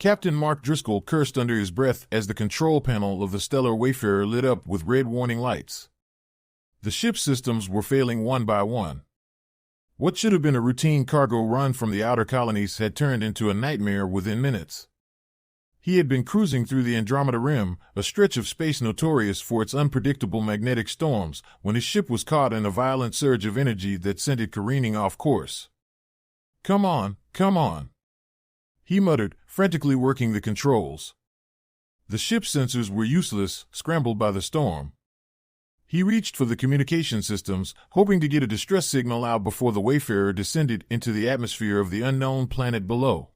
Captain Mark Driscoll cursed under his breath as the control panel of the Stellar Wayfarer lit up with red warning lights. The ship's systems were failing one by one. What should have been a routine cargo run from the outer colonies had turned into a nightmare within minutes. He had been cruising through the Andromeda Rim, a stretch of space notorious for its unpredictable magnetic storms, when his ship was caught in a violent surge of energy that sent it careening off course. "Come on, come on," he muttered, frantically working the controls. The ship's sensors were useless, scrambled by the storm. He reached for the communication systems, hoping to get a distress signal out before the Wayfarer descended into the atmosphere of the unknown planet below.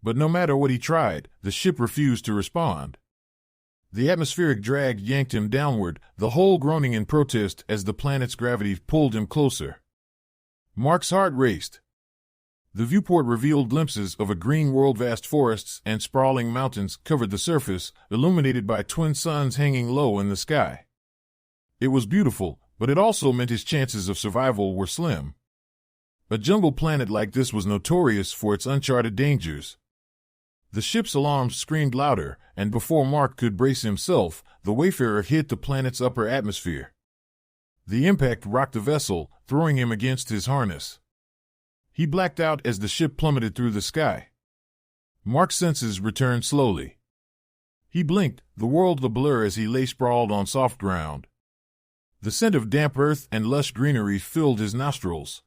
But no matter what he tried, the ship refused to respond. The atmospheric drag yanked him downward, the hull groaning in protest as the planet's gravity pulled him closer. Mark's heart raced. The viewport revealed glimpses of a green world. Vast forests and sprawling mountains covered the surface, illuminated by twin suns hanging low in the sky. It was beautiful, but it also meant his chances of survival were slim. A jungle planet like this was notorious for its uncharted dangers. The ship's alarms screamed louder, and before Mark could brace himself, the Wayfarer hit the planet's upper atmosphere. The impact rocked the vessel, throwing him against his harness. He blacked out as the ship plummeted through the sky. Mark's senses returned slowly. He blinked, the world a blur as he lay sprawled on soft ground. The scent of damp earth and lush greenery filled his nostrils.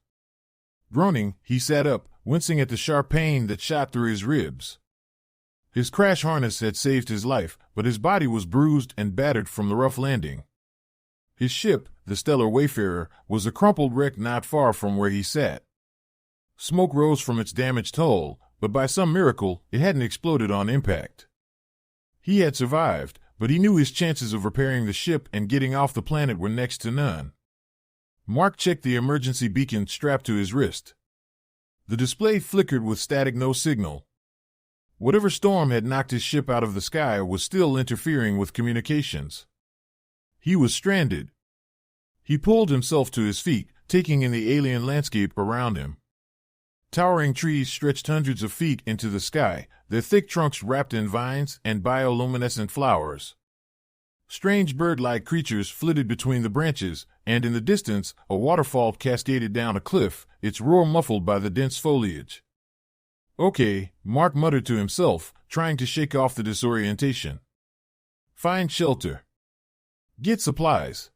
Groaning, he sat up, wincing at the sharp pain that shot through his ribs. His crash harness had saved his life, but his body was bruised and battered from the rough landing. His ship, the Stellar Wayfarer, was a crumpled wreck not far from where he sat. Smoke rose from its damaged hull, but by some miracle, it hadn't exploded on impact. He had survived, but he knew his chances of repairing the ship and getting off the planet were next to none. Mark checked the emergency beacon strapped to his wrist. The display flickered with static, no signal. Whatever storm had knocked his ship out of the sky was still interfering with communications. He was stranded. He pulled himself to his feet, taking in the alien landscape around him. Towering trees stretched hundreds of feet into the sky, their thick trunks wrapped in vines and bioluminescent flowers. Strange bird-like creatures flitted between the branches, and in the distance, a waterfall cascaded down a cliff, its roar muffled by the dense foliage. "Okay," Mark muttered to himself, trying to shake off the disorientation. "Find shelter. Get supplies."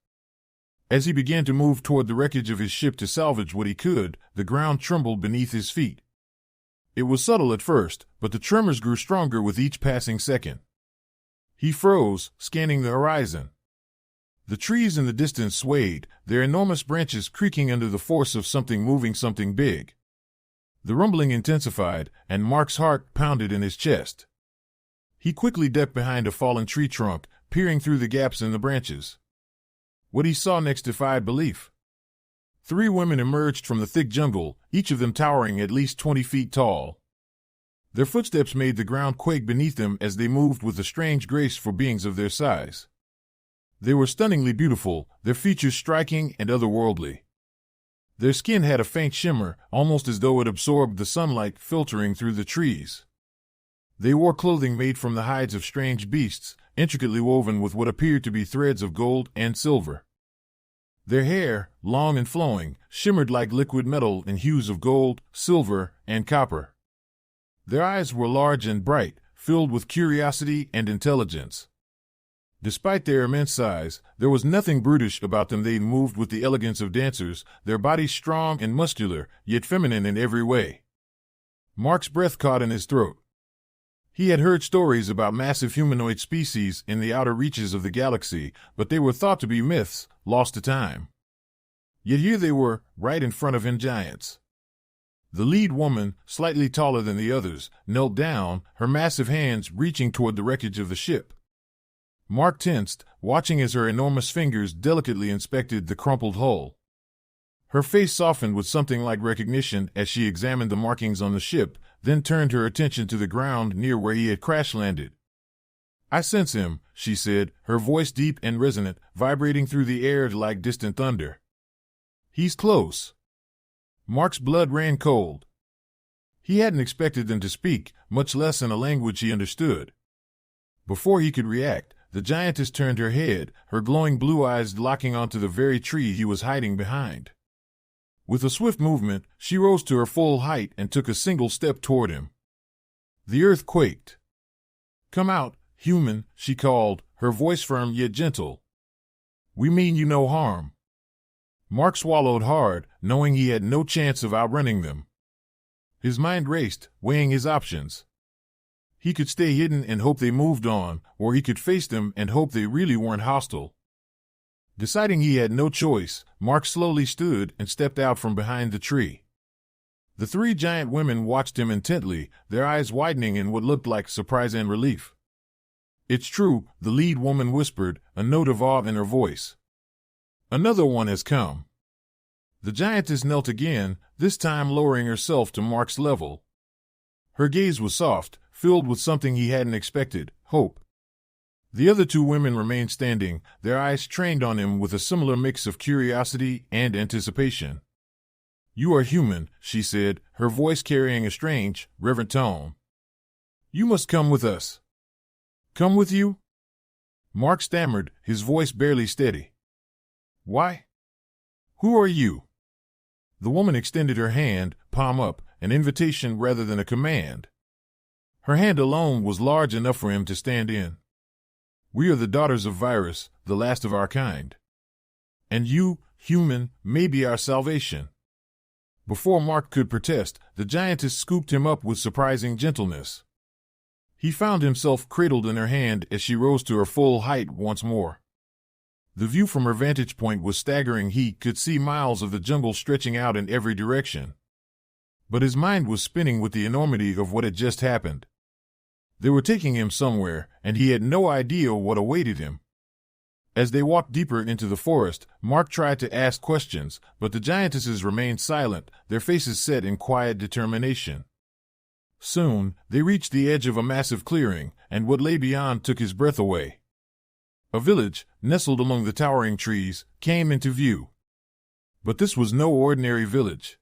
As he began to move toward the wreckage of his ship to salvage what he could, the ground trembled beneath his feet. It was subtle at first, but the tremors grew stronger with each passing second. He froze, scanning the horizon. The trees in the distance swayed, their enormous branches creaking under the force of something moving something big. The rumbling intensified, and Mark's heart pounded in his chest. He quickly ducked behind a fallen tree trunk, peering through the gaps in the branches. What he saw next defied belief. 3 women emerged from the thick jungle, each of them towering at least 20 feet tall. Their footsteps made the ground quake beneath them as they moved with a strange grace for beings of their size. They were stunningly beautiful, their features striking and otherworldly. Their skin had a faint shimmer, almost as though it absorbed the sunlight filtering through the trees. They wore clothing made from the hides of strange beasts, intricately woven with what appeared to be threads of gold and silver. Their hair, long and flowing, shimmered like liquid metal in hues of gold, silver, and copper. Their eyes were large and bright, filled with curiosity and intelligence. Despite their immense size, there was nothing brutish about them. They moved with the elegance of dancers, their bodies strong and muscular, yet feminine in every way. Mark's breath caught in his throat. He had heard stories about massive humanoid species in the outer reaches of the galaxy, but they were thought to be myths, lost to time. Yet here they were, right in front of him, giants. The lead woman, slightly taller than the others, knelt down, her massive hands reaching toward the wreckage of the ship. Mark tensed, watching as her enormous fingers delicately inspected the crumpled hull. Her face softened with something like recognition as she examined the markings on the ship, then turned her attention to the ground near where he had crash-landed. "I sense him," she said, her voice deep and resonant, vibrating through the air like distant thunder. "He's close." Mark's blood ran cold. He hadn't expected them to speak, much less in a language he understood. Before he could react, the giantess turned her head, her glowing blue eyes locking onto the very tree he was hiding behind. With a swift movement, she rose to her full height and took a single step toward him. The earth quaked. "Come out, human," she called, her voice firm yet gentle. "We mean you no harm." Mark swallowed hard, knowing he had no chance of outrunning them. His mind raced, weighing his options. He could stay hidden and hope they moved on, or he could face them and hope they really weren't hostile. Deciding he had no choice, Mark slowly stood and stepped out from behind the tree. The three giant women watched him intently, their eyes widening in what looked like surprise and relief. "It's true," the lead woman whispered, a note of awe in her voice. "Another one has come." The giantess knelt again, this time lowering herself to Mark's level. Her gaze was soft, filled with something he hadn't expected, hope. The other two women remained standing, their eyes trained on him with a similar mix of curiosity and anticipation. "You are human," she said, her voice carrying a strange, reverent tone. "You must come with us." "Come with you?" Mark stammered, his voice barely steady. "Why? Who are you?" The woman extended her hand, palm up, an invitation rather than a command. Her hand alone was large enough for him to stand in. "We are the daughters of Virus, the last of our kind. And you, human, may be our salvation." Before Mark could protest, the giantess scooped him up with surprising gentleness. He found himself cradled in her hand as she rose to her full height once more. The view from her vantage point was staggering. He could see miles of the jungle stretching out in every direction. But his mind was spinning with the enormity of what had just happened. They were taking him somewhere, and he had no idea what awaited him. As they walked deeper into the forest, Mark tried to ask questions, but the giantesses remained silent, their faces set in quiet determination. Soon, they reached the edge of a massive clearing, and what lay beyond took his breath away. A village, nestled among the towering trees, came into view. But this was no ordinary village.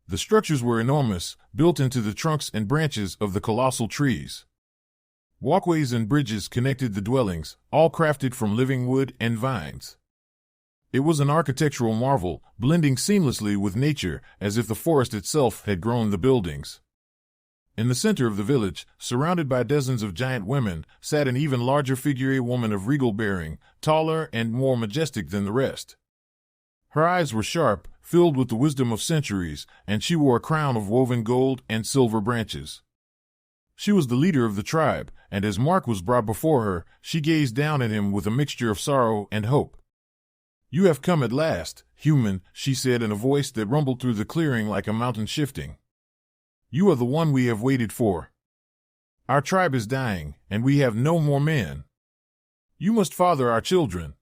The structures were enormous, built into the trunks and branches of the colossal trees. Walkways and bridges connected the dwellings, all crafted from living wood and vines. It was an architectural marvel, blending seamlessly with nature, as if the forest itself had grown the buildings. In the center of the village, surrounded by dozens of giant women, sat an even larger figure, a woman of regal bearing, taller and more majestic than the rest. Her eyes were sharp, filled with the wisdom of centuries, and she wore a crown of woven gold and silver branches. She was the leader of the tribe, and as Mark was brought before her, she gazed down at him with a mixture of sorrow and hope. "You have come at last, human," she said in a voice that rumbled through the clearing like a mountain shifting. "You are the one we have waited for. Our tribe is dying, and we have no more men. You must father our children."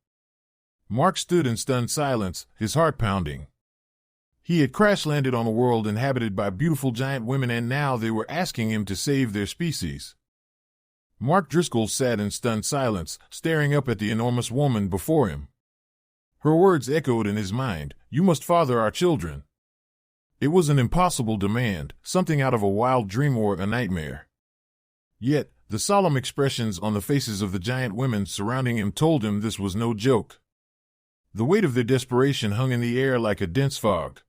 Mark stood in stunned silence, his heart pounding. He had crash-landed on a world inhabited by beautiful giant women, and now they were asking him to save their species. Mark Driscoll sat in stunned silence, staring up at the enormous woman before him. Her words echoed in his mind, "You must father our children." It was an impossible demand, something out of a wild dream or a nightmare. Yet, the solemn expressions on the faces of the giant women surrounding him told him this was no joke. The weight of their desperation hung in the air like a dense fog.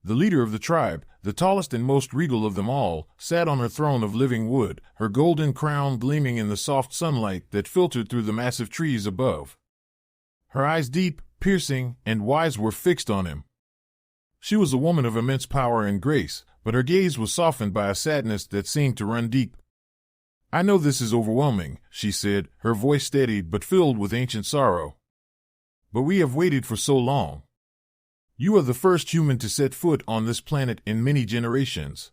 The leader of the tribe, the tallest and most regal of them all, sat on her throne of living wood, her golden crown gleaming in the soft sunlight that filtered through the massive trees above. Her eyes, deep, piercing, and wise, were fixed on him. She was a woman of immense power and grace, but her gaze was softened by a sadness that seemed to run deep. "I know this is overwhelming," she said, her voice steady but filled with ancient sorrow. "But we have waited for so long. You are the first human to set foot on this planet in many generations.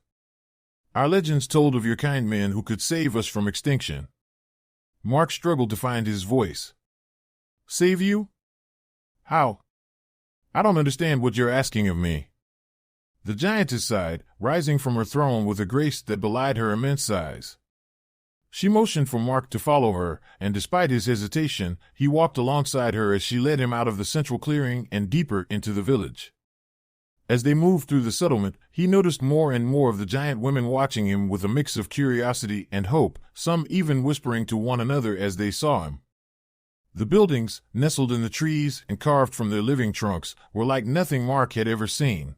Our legends told of your kind men who could save us from extinction." Mark struggled to find his voice. "Save you? How? I don't understand what you're asking of me." The giantess sighed, rising from her throne with a grace that belied her immense size. She motioned for Mark to follow her, and despite his hesitation, he walked alongside her as she led him out of the central clearing and deeper into the village. As they moved through the settlement, he noticed more and more of the giant women watching him with a mix of curiosity and hope, some even whispering to one another as they saw him. The buildings, nestled in the trees and carved from their living trunks, were like nothing Mark had ever seen.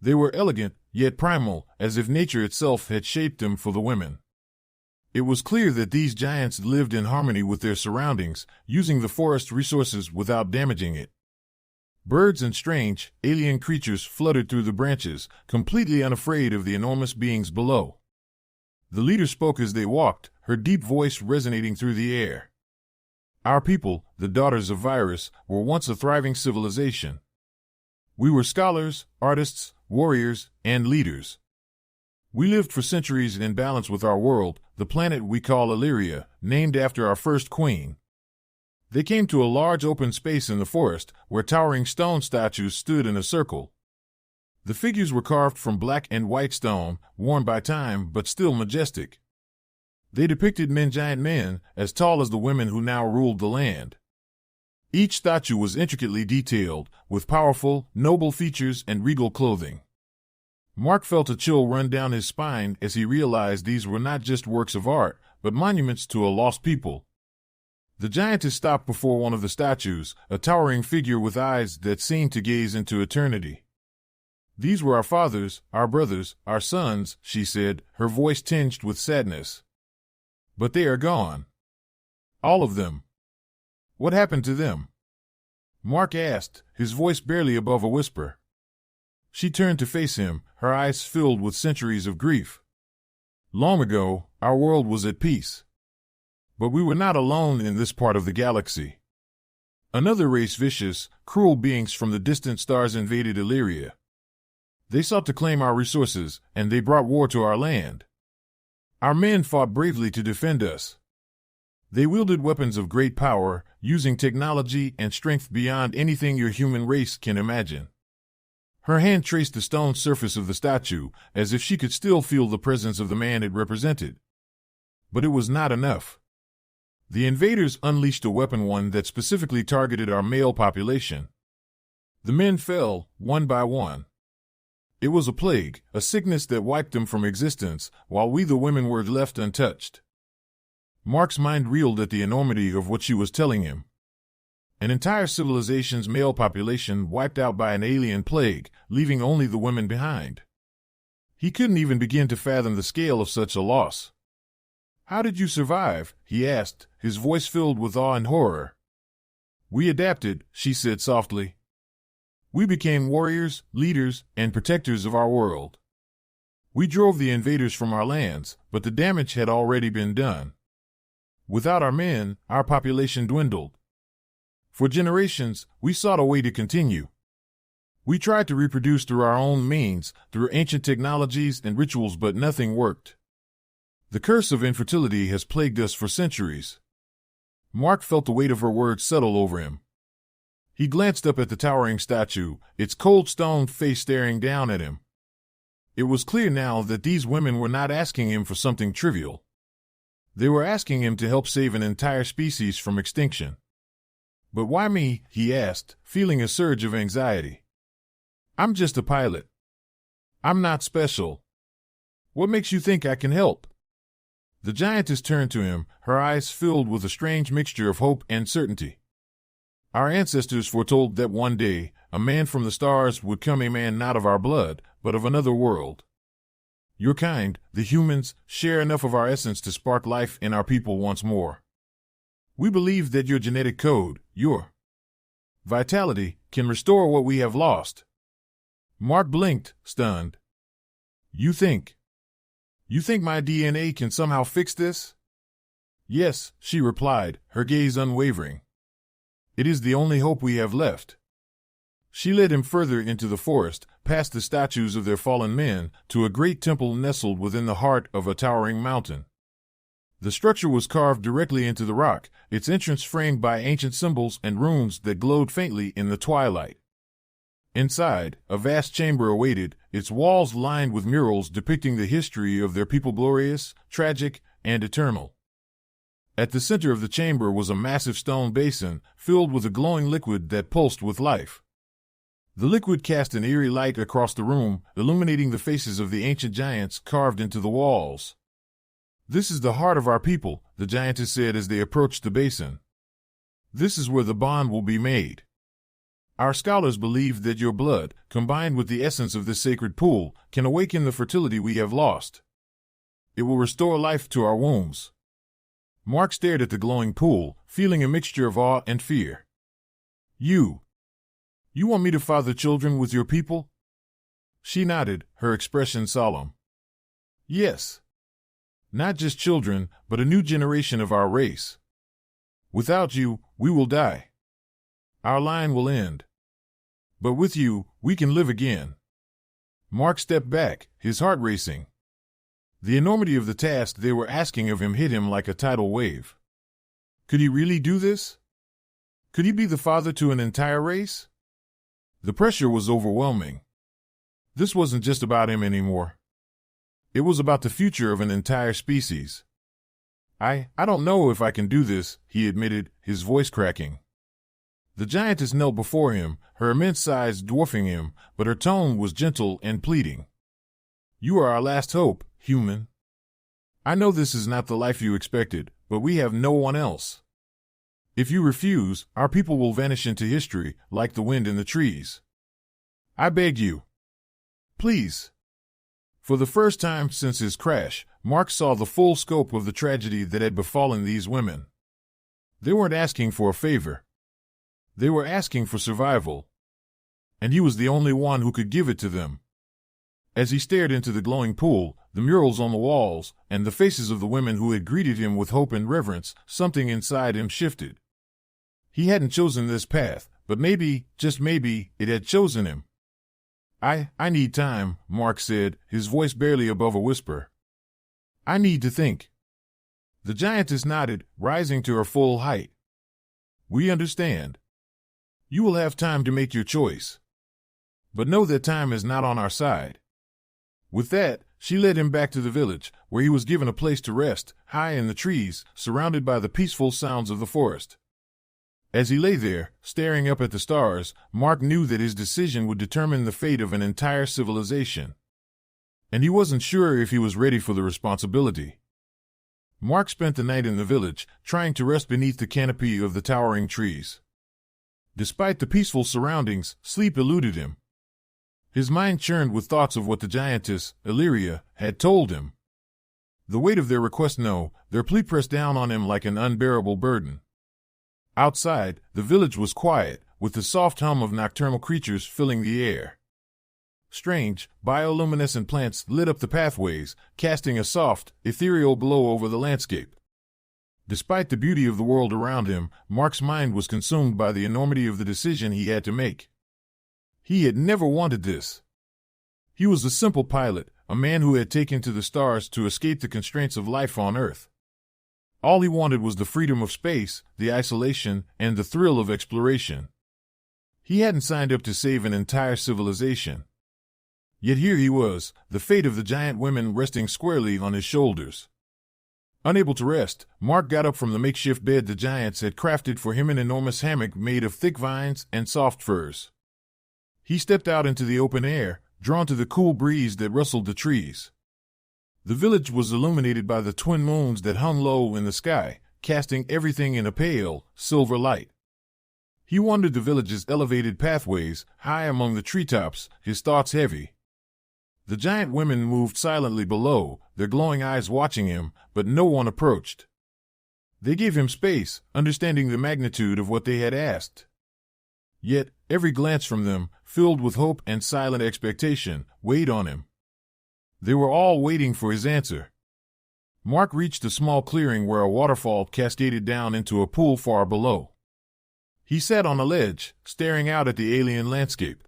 They were elegant, yet primal, as if nature itself had shaped them for the women. It was clear that these giants lived in harmony with their surroundings, using the forest resources without damaging it. Birds and strange, alien creatures fluttered through the branches, completely unafraid of the enormous beings below. The leader spoke as they walked, her deep voice resonating through the air. Our people, the daughters of Virus, were once a thriving civilization. We were scholars, artists, warriors, and leaders. We lived for centuries in balance with our world, the planet we call Illyria, named after our first queen. They came to a large open space in the forest, where towering stone statues stood in a circle. The figures were carved from black and white stone, worn by time but still majestic. They depicted giant men, as tall as the women who now ruled the land. Each statue was intricately detailed, with powerful, noble features and regal clothing. Mark felt a chill run down his spine as he realized these were not just works of art, but monuments to a lost people. The giantess stopped before one of the statues, a towering figure with eyes that seemed to gaze into eternity. "These were our fathers, our brothers, our sons," she said, her voice tinged with sadness. "But they are gone. All of them. What happened to them?" Mark asked, his voice barely above a whisper. She turned to face him, her eyes filled with centuries of grief. "Long ago, our world was at peace. But we were not alone in this part of the galaxy. Another race, vicious, cruel beings from the distant stars, invaded Illyria. They sought to claim our resources, and they brought war to our land. Our men fought bravely to defend us. They wielded weapons of great power, using technology and strength beyond anything your human race can imagine." Her hand traced the stone surface of the statue, as if she could still feel the presence of the man it represented. But it was not enough. The invaders unleashed a one that specifically targeted our male population. The men fell, one by one. It was a plague, a sickness that wiped them from existence, while we the women were left untouched. Mark's mind reeled at the enormity of what she was telling him. An entire civilization's male population wiped out by an alien plague, leaving only the women behind. He couldn't even begin to fathom the scale of such a loss. "How did you survive?" he asked, his voice filled with awe and horror. "We adapted," she said softly. "We became warriors, leaders, and protectors of our world. We drove the invaders from our lands, but the damage had already been done. Without our men, our population dwindled. For generations, we sought a way to continue. We tried to reproduce through our own means, through ancient technologies and rituals, but nothing worked. The curse of infertility has plagued us for centuries." Mark felt the weight of her words settle over him. He glanced up at the towering statue, its cold stone face staring down at him. It was clear now that these women were not asking him for something trivial. They were asking him to help save an entire species from extinction. "But why me?" he asked, feeling a surge of anxiety. "I'm just a pilot. I'm not special. What makes you think I can help?" The giantess turned to him, her eyes filled with a strange mixture of hope and certainty. "Our ancestors foretold that one day, a man from the stars would come, a man not of our blood, but of another world. Your kind, the humans, share enough of our essence to spark life in our people once more. We believe that your genetic code, your vitality, can restore what we have lost." Mark blinked, stunned. You think my DNA can somehow fix this?" "Yes," she replied, her gaze unwavering. "It is the only hope we have left." She led him further into the forest, past the statues of their fallen men, to a great temple nestled within the heart of a towering mountain. The structure was carved directly into the rock, its entrance framed by ancient symbols and runes that glowed faintly in the twilight. Inside, a vast chamber awaited, its walls lined with murals depicting the history of their people, glorious, tragic, and eternal. At the center of the chamber was a massive stone basin, filled with a glowing liquid that pulsed with life. The liquid cast an eerie light across the room, illuminating the faces of the ancient giants carved into the walls. "This is the heart of our people," the giantess said as they approached the basin. "This is where the bond will be made. Our scholars believe that your blood, combined with the essence of this sacred pool, can awaken the fertility we have lost. It will restore life to our wombs." Mark stared at the glowing pool, feeling a mixture of awe and fear. You want me to father children with your people?" She nodded, her expression solemn. "Yes. Not just children, but a new generation of our race. Without you, we will die. Our line will end. But with you, we can live again." Mark stepped back, his heart racing. The enormity of the task they were asking of him hit him like a tidal wave. Could he really do this? Could he be the father to an entire race? The pressure was overwhelming. This wasn't just about him anymore. It was about the future of an entire species. I don't know if I can do this," he admitted, his voice cracking. The giantess knelt before him, her immense size dwarfing him, but her tone was gentle and pleading. "You are our last hope, human. I know this is not the life you expected, but we have no one else. If you refuse, our people will vanish into history, like the wind in the trees. I beg you. Please." For the first time since his crash, Mark saw the full scope of the tragedy that had befallen these women. They weren't asking for a favor. They were asking for survival. And he was the only one who could give it to them. As he stared into the glowing pool, the murals on the walls, and the faces of the women who had greeted him with hope and reverence, something inside him shifted. He hadn't chosen this path, but maybe, just maybe, it had chosen him. I need time," Mark said, his voice barely above a whisper. "I need to think." The giantess nodded, rising to her full height. "We understand. You will have time to make your choice. But know that time is not on our side." With that, she led him back to the village, where he was given a place to rest, high in the trees, surrounded by the peaceful sounds of the forest. As he lay there, staring up at the stars, Mark knew that his decision would determine the fate of an entire civilization. And he wasn't sure if he was ready for the responsibility. Mark spent the night in the village, trying to rest beneath the canopy of the towering trees. Despite the peaceful surroundings, sleep eluded him. His mind churned with thoughts of what the giantess, Illyria, had told him. The weight of their request, their plea pressed down on him like an unbearable burden. Outside, the village was quiet, with the soft hum of nocturnal creatures filling the air. Strange, bioluminescent plants lit up the pathways, casting a soft, ethereal glow over the landscape. Despite the beauty of the world around him, Mark's mind was consumed by the enormity of the decision he had to make. He had never wanted this. He was a simple pilot, a man who had taken to the stars to escape the constraints of life on Earth. All he wanted was the freedom of space, the isolation, and the thrill of exploration. He hadn't signed up to save an entire civilization. Yet here he was, the fate of the giant women resting squarely on his shoulders. Unable to rest, Mark got up from the makeshift bed the giants had crafted for him, an enormous hammock made of thick vines and soft furs. He stepped out into the open air, drawn to the cool breeze that rustled the trees. The village was illuminated by the twin moons that hung low in the sky, casting everything in a pale, silver light. He wandered the village's elevated pathways, high among the treetops, his thoughts heavy. The giant women moved silently below, their glowing eyes watching him, but no one approached. They gave him space, understanding the magnitude of what they had asked. Yet, every glance from them, filled with hope and silent expectation, weighed on him. They were all waiting for his answer. Mark reached a small clearing where a waterfall cascaded down into a pool far below. He sat on a ledge, staring out at the alien landscape.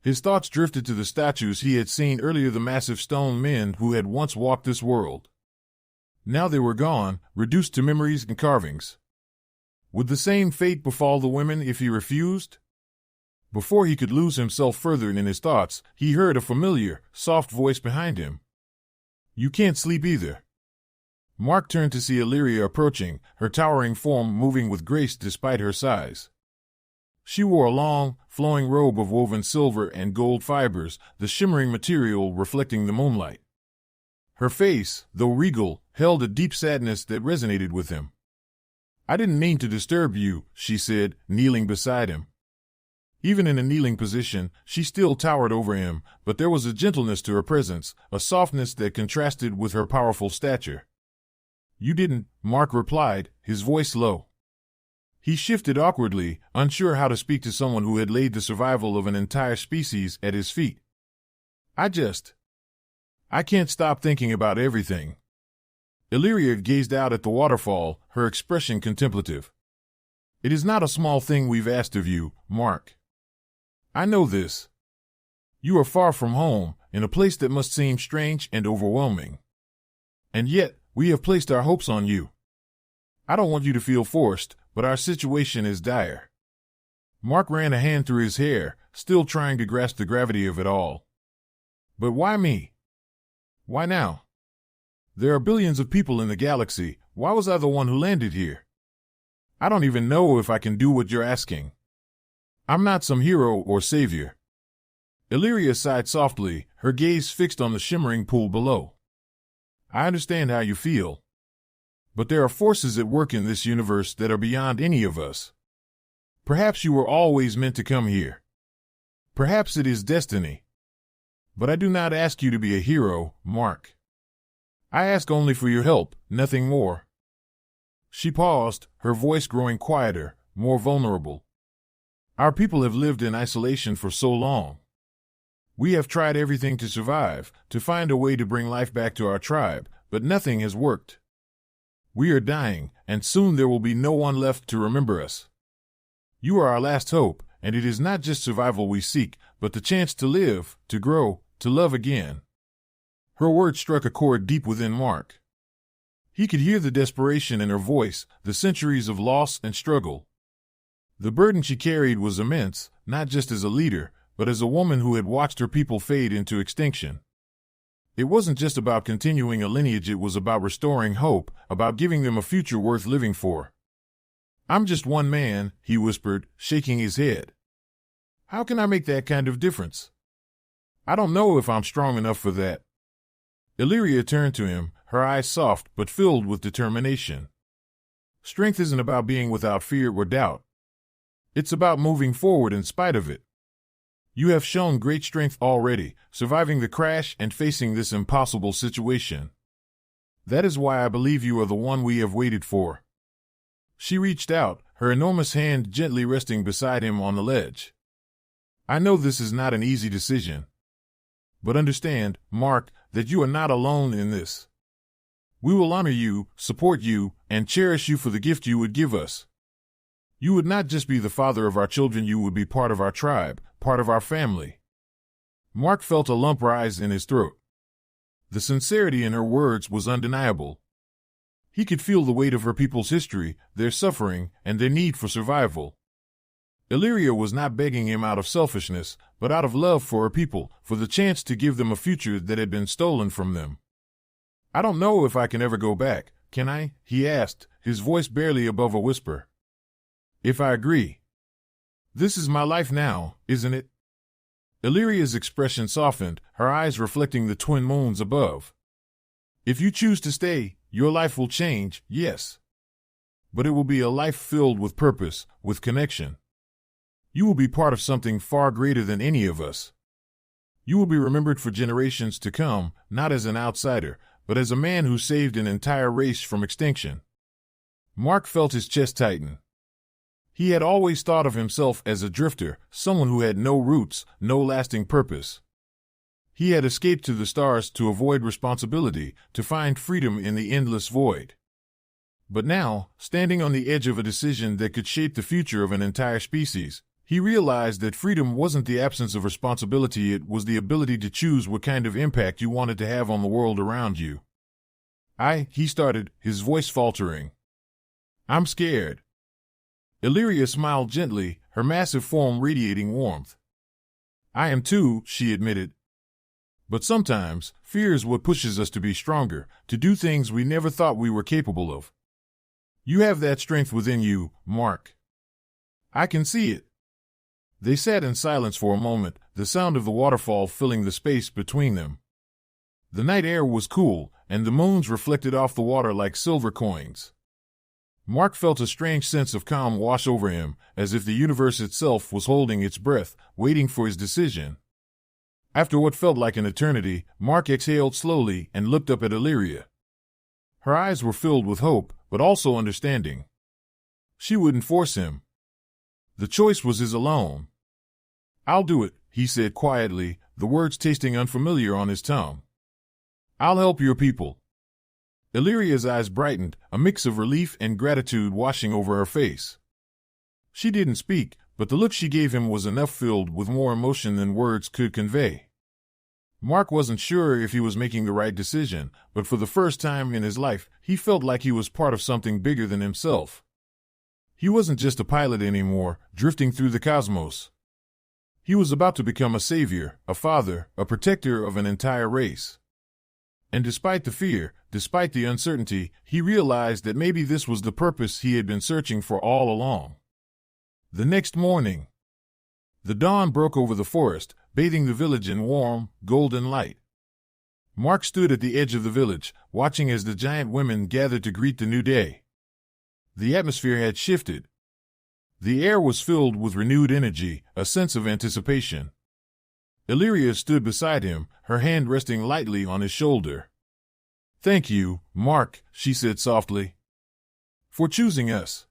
His thoughts drifted to the statues he had seen earlier, the massive stone men who had once walked this world. Now they were gone, reduced to memories and carvings. Would the same fate befall the women if he refused? Before he could lose himself further in his thoughts, he heard a familiar, soft voice behind him. "You can't sleep either." Mark turned to see Illyria approaching, her towering form moving with grace despite her size. She wore a long, flowing robe of woven silver and gold fibers, the shimmering material reflecting the moonlight. Her face, though regal, held a deep sadness that resonated with him. "I didn't mean to disturb you," she said, kneeling beside him. Even in a kneeling position, she still towered over him, but there was a gentleness to her presence, a softness that contrasted with her powerful stature. "You didn't," Mark replied, his voice low. He shifted awkwardly, unsure how to speak to someone who had laid the survival of an entire species at his feet. I can't stop thinking about everything." Illyria gazed out at the waterfall, her expression contemplative. "It is not a small thing we've asked of you, Mark. I know this. You are far from home, in a place that must seem strange and overwhelming. And yet, we have placed our hopes on you. I don't want you to feel forced, but our situation is dire." Mark ran a hand through his hair, still trying to grasp the gravity of it all. "But why me? Why now? There are billions of people in the galaxy. Why was I the one who landed here? I don't even know if I can do what you're asking. I'm not some hero or savior." Illyria sighed softly, her gaze fixed on the shimmering pool below. "I understand how you feel. But there are forces at work in this universe that are beyond any of us. Perhaps you were always meant to come here. Perhaps it is destiny. But I do not ask you to be a hero, Mark. I ask only for your help, nothing more." She paused, her voice growing quieter, more vulnerable. "Our people have lived in isolation for so long. We have tried everything to survive, to find a way to bring life back to our tribe, but nothing has worked. We are dying, and soon there will be no one left to remember us. You are our last hope, and it is not just survival we seek, but the chance to live, to grow, to love again." Her words struck a chord deep within Mark. He could hear the desperation in her voice, the centuries of loss and struggle. The burden she carried was immense, not just as a leader, but as a woman who had watched her people fade into extinction. It wasn't just about continuing a lineage, it was about restoring hope, about giving them a future worth living for. "I'm just one man," he whispered, shaking his head. "How can I make that kind of difference? I don't know if I'm strong enough for that." Illyria turned to him, her eyes soft but filled with determination. "Strength isn't about being without fear or doubt. It's about moving forward in spite of it. You have shown great strength already, surviving the crash and facing this impossible situation. That is why I believe you are the one we have waited for." She reached out, her enormous hand gently resting beside him on the ledge. "I know this is not an easy decision. But understand, Mark, that you are not alone in this. We will honor you, support you, and cherish you for the gift you would give us. You would not just be the father of our children, you would be part of our tribe, part of our family." Mark felt a lump rise in his throat. The sincerity in her words was undeniable. He could feel the weight of her people's history, their suffering, and their need for survival. Illyria was not begging him out of selfishness, but out of love for her people, for the chance to give them a future that had been stolen from them. "I don't know if I can ever go back, can I?" he asked, his voice barely above a whisper. "If I agree. This is my life now, isn't it?" Illyria's expression softened, her eyes reflecting the twin moons above. "If you choose to stay, your life will change, yes. But it will be a life filled with purpose, with connection. You will be part of something far greater than any of us. You will be remembered for generations to come, not as an outsider, but as a man who saved an entire race from extinction." Mark felt his chest tighten. He had always thought of himself as a drifter, someone who had no roots, no lasting purpose. He had escaped to the stars to avoid responsibility, to find freedom in the endless void. But now, standing on the edge of a decision that could shape the future of an entire species, he realized that freedom wasn't the absence of responsibility, it was the ability to choose what kind of impact you wanted to have on the world around you. He started, his voice faltering. "I'm scared." Illyria smiled gently, her massive form radiating warmth. "I am too," she admitted. "But sometimes, fear is what pushes us to be stronger, to do things we never thought we were capable of. You have that strength within you, Mark. I can see it. They sat in silence for a moment, the sound of the waterfall filling the space between them. The night air was cool, and the moons reflected off the water like silver coins. Mark felt a strange sense of calm wash over him, as if the universe itself was holding its breath, waiting for his decision. After what felt like an eternity, Mark exhaled slowly and looked up at Illyria. Her eyes were filled with hope, but also understanding. She wouldn't force him. The choice was his alone. "I'll do it," he said quietly, the words tasting unfamiliar on his tongue. "I'll help your people." Illyria's eyes brightened, a mix of relief and gratitude washing over her face. She didn't speak, but the look she gave him was enough, filled with more emotion than words could convey. Mark wasn't sure if he was making the right decision, but for the first time in his life, he felt like he was part of something bigger than himself. He wasn't just a pilot anymore, drifting through the cosmos. He was about to become a savior, a father, a protector of an entire race. And despite the fear, despite the uncertainty, he realized that maybe this was the purpose he had been searching for all along. The next morning, the dawn broke over the forest, bathing the village in warm, golden light. Mark stood at the edge of the village, watching as the giant women gathered to greet the new day. The atmosphere had shifted. The air was filled with renewed energy, a sense of anticipation. Illyria stood beside him, her hand resting lightly on his shoulder. "Thank you, Mark," she said softly, "for choosing us."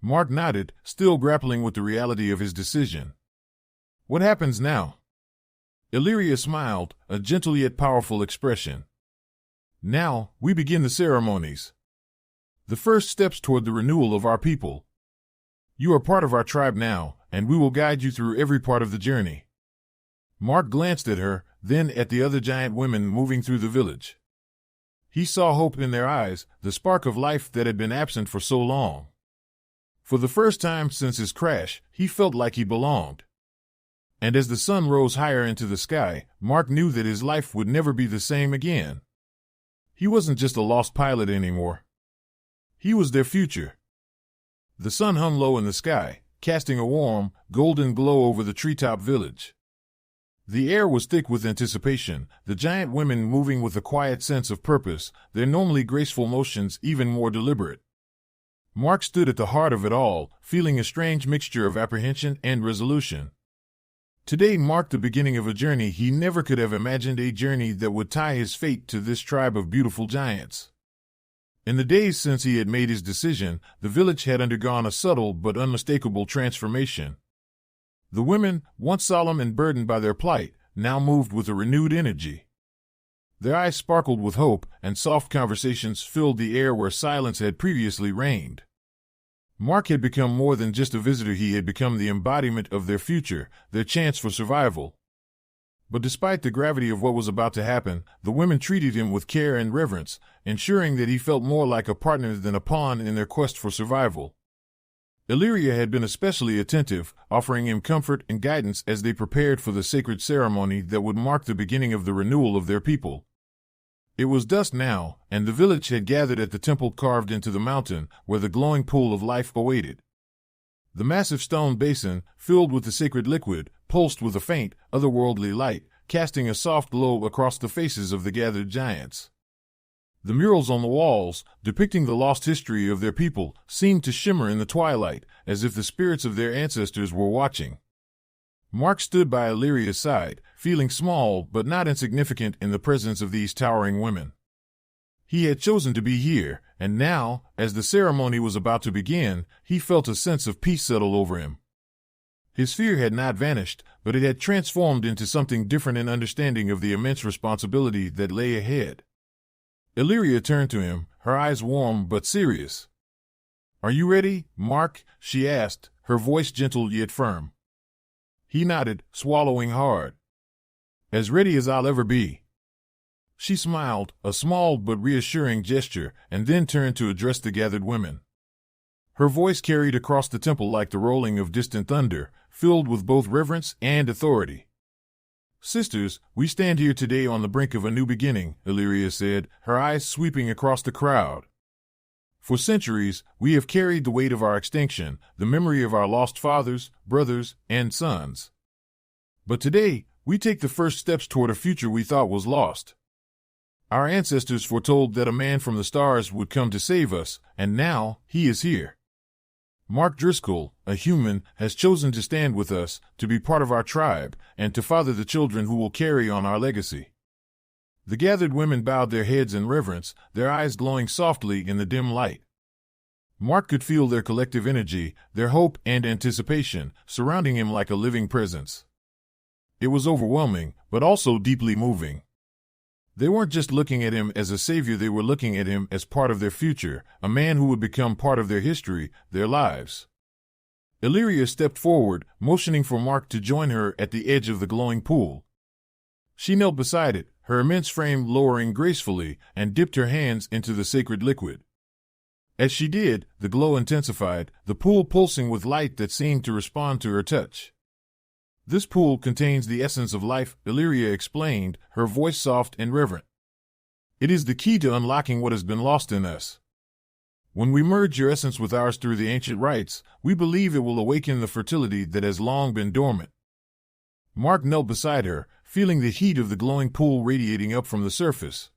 Mark nodded, still grappling with the reality of his decision. "What happens now?" Illyria smiled, a gentle yet powerful expression. "Now, we begin the ceremonies. The first steps toward the renewal of our people. You are part of our tribe now, and we will guide you through every part of the journey." Mark glanced at her, then at the other giant women moving through the village. He saw hope in their eyes, the spark of life that had been absent for so long. For the first time since his crash, he felt like he belonged. And as the sun rose higher into the sky, Mark knew that his life would never be the same again. He wasn't just a lost pilot anymore. He was their future. The sun hung low in the sky, casting a warm, golden glow over the treetop village. The air was thick with anticipation, the giant women moving with a quiet sense of purpose, their normally graceful motions even more deliberate. Mark stood at the heart of it all, feeling a strange mixture of apprehension and resolution. Today marked the beginning of a journey he never could have imagined, a journey that would tie his fate to this tribe of beautiful giants. In the days since he had made his decision, the village had undergone a subtle but unmistakable transformation. The women, once solemn and burdened by their plight, now moved with a renewed energy. Their eyes sparkled with hope, and soft conversations filled the air where silence had previously reigned. Mark had become more than just a visitor, he had become the embodiment of their future, their chance for survival. But despite the gravity of what was about to happen, the women treated him with care and reverence, ensuring that he felt more like a partner than a pawn in their quest for survival. Illyria had been especially attentive, offering him comfort and guidance as they prepared for the sacred ceremony that would mark the beginning of the renewal of their people. It was dusk now, and the village had gathered at the temple carved into the mountain, where the glowing pool of life awaited. The massive stone basin, filled with the sacred liquid, pulsed with a faint, otherworldly light, casting a soft glow across the faces of the gathered giants. The murals on the walls, depicting the lost history of their people, seemed to shimmer in the twilight, as if the spirits of their ancestors were watching. Mark stood by Illyria's side, feeling small but not insignificant in the presence of these towering women. He had chosen to be here, and now, as the ceremony was about to begin, he felt a sense of peace settle over him. His fear had not vanished, but it had transformed into something different, in understanding of the immense responsibility that lay ahead. Illyria turned to him, her eyes warm but serious. "Are you ready, Mark?" she asked, her voice gentle yet firm. He nodded, swallowing hard. "As ready as I'll ever be." She smiled, a small but reassuring gesture, and then turned to address the gathered women. Her voice carried across the temple like the rolling of distant thunder, filled with both reverence and authority. "Sisters, we stand here today on the brink of a new beginning," Illyria said, her eyes sweeping across the crowd. For centuries, we have carried the weight of our extinction, the memory of our lost fathers, brothers, and sons. But today, we take the first steps toward a future we thought was lost. Our ancestors foretold that a man from the stars would come to save us, and now he is here. Mark Driscoll, a human, has chosen to stand with us, to be part of our tribe, and to father the children who will carry on our legacy. The gathered women bowed their heads in reverence, their eyes glowing softly in the dim light. Mark could feel their collective energy, their hope and anticipation, surrounding him like a living presence. It was overwhelming, but also deeply moving. They weren't just looking at him as a savior, they were looking at him as part of their future, a man who would become part of their history, their lives. Illyria stepped forward, motioning for Mark to join her at the edge of the glowing pool. She knelt beside it, her immense frame lowering gracefully, and dipped her hands into the sacred liquid. As she did, the glow intensified, the pool pulsing with light that seemed to respond to her touch. This pool contains the essence of life, Illyria explained, her voice soft and reverent. It is the key to unlocking what has been lost in us. When we merge your essence with ours through the ancient rites, we believe it will awaken the fertility that has long been dormant. Mark knelt beside her, feeling the heat of the glowing pool radiating up from the surface.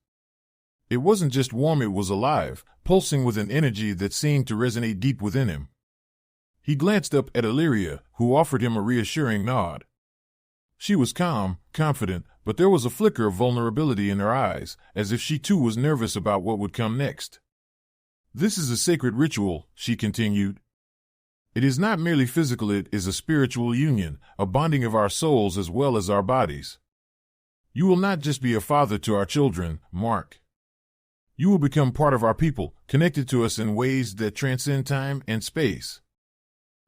It wasn't just warm, it was alive, pulsing with an energy that seemed to resonate deep within him. He glanced up at Illyria, who offered him a reassuring nod. She was calm, confident, but there was a flicker of vulnerability in her eyes, as if she too was nervous about what would come next. "This is a sacred ritual," she continued. "It is not merely physical, it is a spiritual union, a bonding of our souls as well as our bodies. You will not just be a father to our children, Mark. You will become part of our people, connected to us in ways that transcend time and space."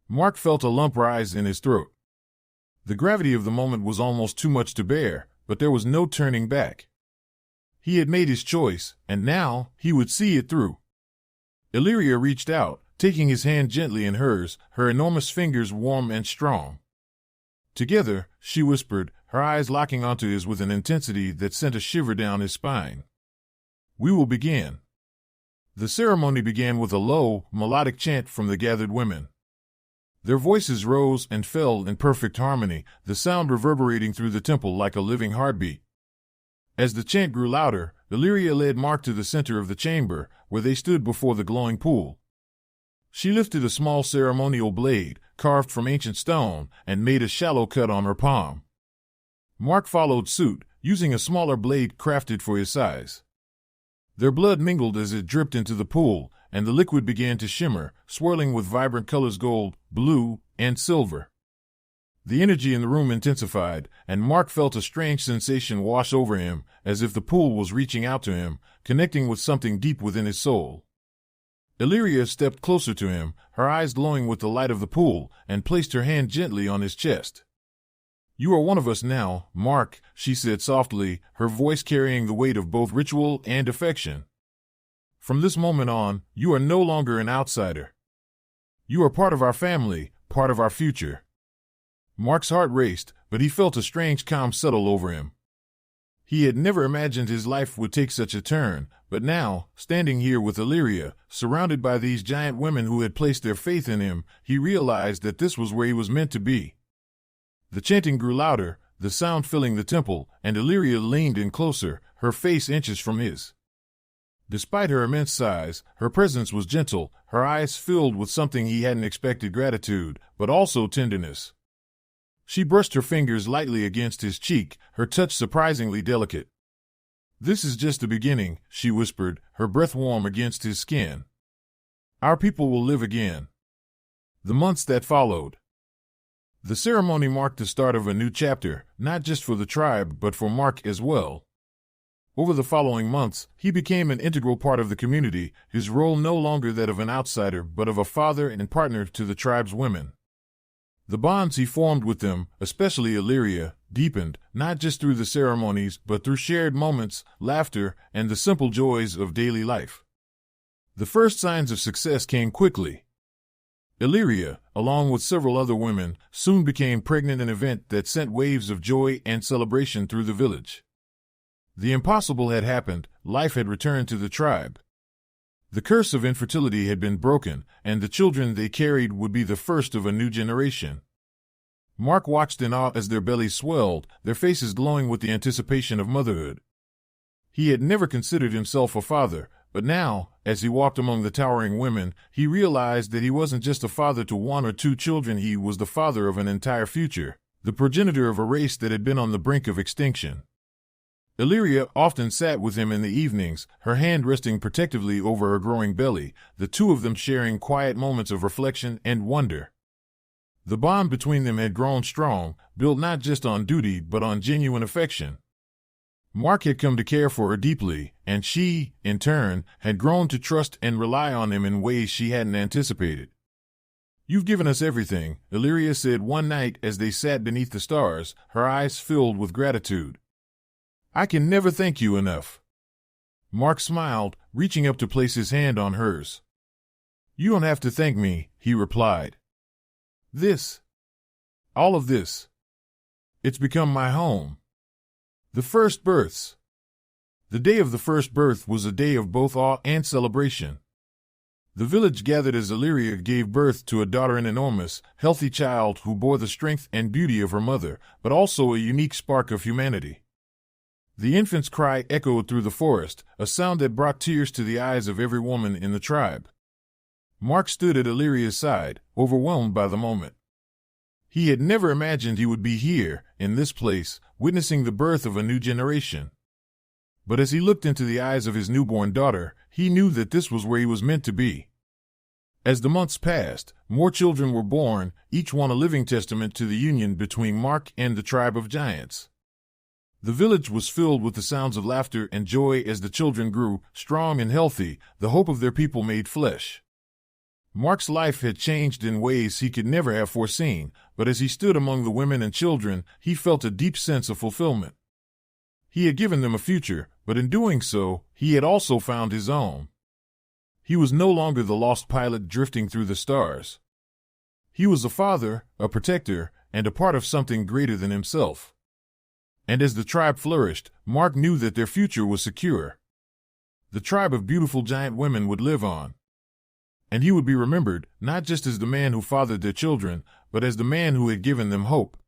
Mark felt a lump rise in his throat. The gravity of the moment was almost too much to bear, but there was no turning back. He had made his choice, and now he would see it through. Illyria reached out, taking his hand gently in hers, her enormous fingers warm and strong. "Together," she whispered, her eyes locking onto his with an intensity that sent a shiver down his spine. "We will begin." The ceremony began with a low, melodic chant from the gathered women. Their voices rose and fell in perfect harmony, the sound reverberating through the temple like a living heartbeat. As the chant grew louder, Illyria led Mark to the center of the chamber, where they stood before the glowing pool. She lifted a small ceremonial blade, carved from ancient stone, and made a shallow cut on her palm. Mark followed suit, using a smaller blade crafted for his size. Their blood mingled as it dripped into the pool, and the liquid began to shimmer, swirling with vibrant colors: gold, blue, and silver. The energy in the room intensified, and Mark felt a strange sensation wash over him, as if the pool was reaching out to him, connecting with something deep within his soul. Illyria stepped closer to him, her eyes glowing with the light of the pool, and placed her hand gently on his chest. "You are one of us now, Mark," she said softly, her voice carrying the weight of both ritual and affection. "From this moment on, you are no longer an outsider. You are part of our family, part of our future." Mark's heart raced, but he felt a strange calm settle over him. He had never imagined his life would take such a turn, but now, standing here with Illyria, surrounded by these giant women who had placed their faith in him, he realized that this was where he was meant to be. The chanting grew louder, the sound filling the temple, and Illyria leaned in closer, her face inches from his. Despite her immense size, her presence was gentle, her eyes filled with something he hadn't expected: gratitude, but also tenderness. She brushed her fingers lightly against his cheek, her touch surprisingly delicate. "This is just the beginning," she whispered, her breath warm against his skin. "Our people will live again." The months that followed. The ceremony marked the start of a new chapter, not just for the tribe but for Mark as well. Over the following months, he became an integral part of the community, his role no longer that of an outsider but of a father and partner to the tribe's women. The bonds he formed with them, especially Illyria, deepened, not just through the ceremonies but through shared moments, laughter, and the simple joys of daily life. The first signs of success came quickly. Illyria, along with several other women, soon became pregnant, an event that sent waves of joy and celebration through the village. The impossible had happened, life had returned to the tribe. The curse of infertility had been broken, and the children they carried would be the first of a new generation. Mark watched in awe as their bellies swelled, their faces glowing with the anticipation of motherhood. He had never considered himself a father, but now, as he walked among the towering women, he realized that he wasn't just a father to one or two children, he was the father of an entire future, the progenitor of a race that had been on the brink of extinction. Illyria often sat with him in the evenings, her hand resting protectively over her growing belly, the two of them sharing quiet moments of reflection and wonder. The bond between them had grown strong, built not just on duty but on genuine affection. Mark had come to care for her deeply, and she, in turn, had grown to trust and rely on him in ways she hadn't anticipated. "You've given us everything," Illyria said one night as they sat beneath the stars, her eyes filled with gratitude. "I can never thank you enough." Mark smiled, reaching up to place his hand on hers. "You don't have to thank me," he replied. All of this, it's become my home." The first births. The day of the first birth was a day of both awe and celebration. The village gathered as Illyria gave birth to a daughter, an enormous, healthy child who bore the strength and beauty of her mother, but also a unique spark of humanity. The infant's cry echoed through the forest, a sound that brought tears to the eyes of every woman in the tribe. Mark stood at Illyria's side, overwhelmed by the moment. He had never imagined he would be here, in this place, witnessing the birth of a new generation. But as he looked into the eyes of his newborn daughter, he knew that this was where he was meant to be. As the months passed, more children were born, each one a living testament to the union between Mark and the tribe of giants. The village was filled with the sounds of laughter and joy as the children grew, strong and healthy, the hope of their people made flesh. Mark's life had changed in ways he could never have foreseen, but as he stood among the women and children, he felt a deep sense of fulfillment. He had given them a future, but in doing so, he had also found his own. He was no longer the lost pilot drifting through the stars. He was a father, a protector, and a part of something greater than himself. And as the tribe flourished, Mark knew that their future was secure. The tribe of beautiful giant women would live on. And he would be remembered, not just as the man who fathered their children, but as the man who had given them hope.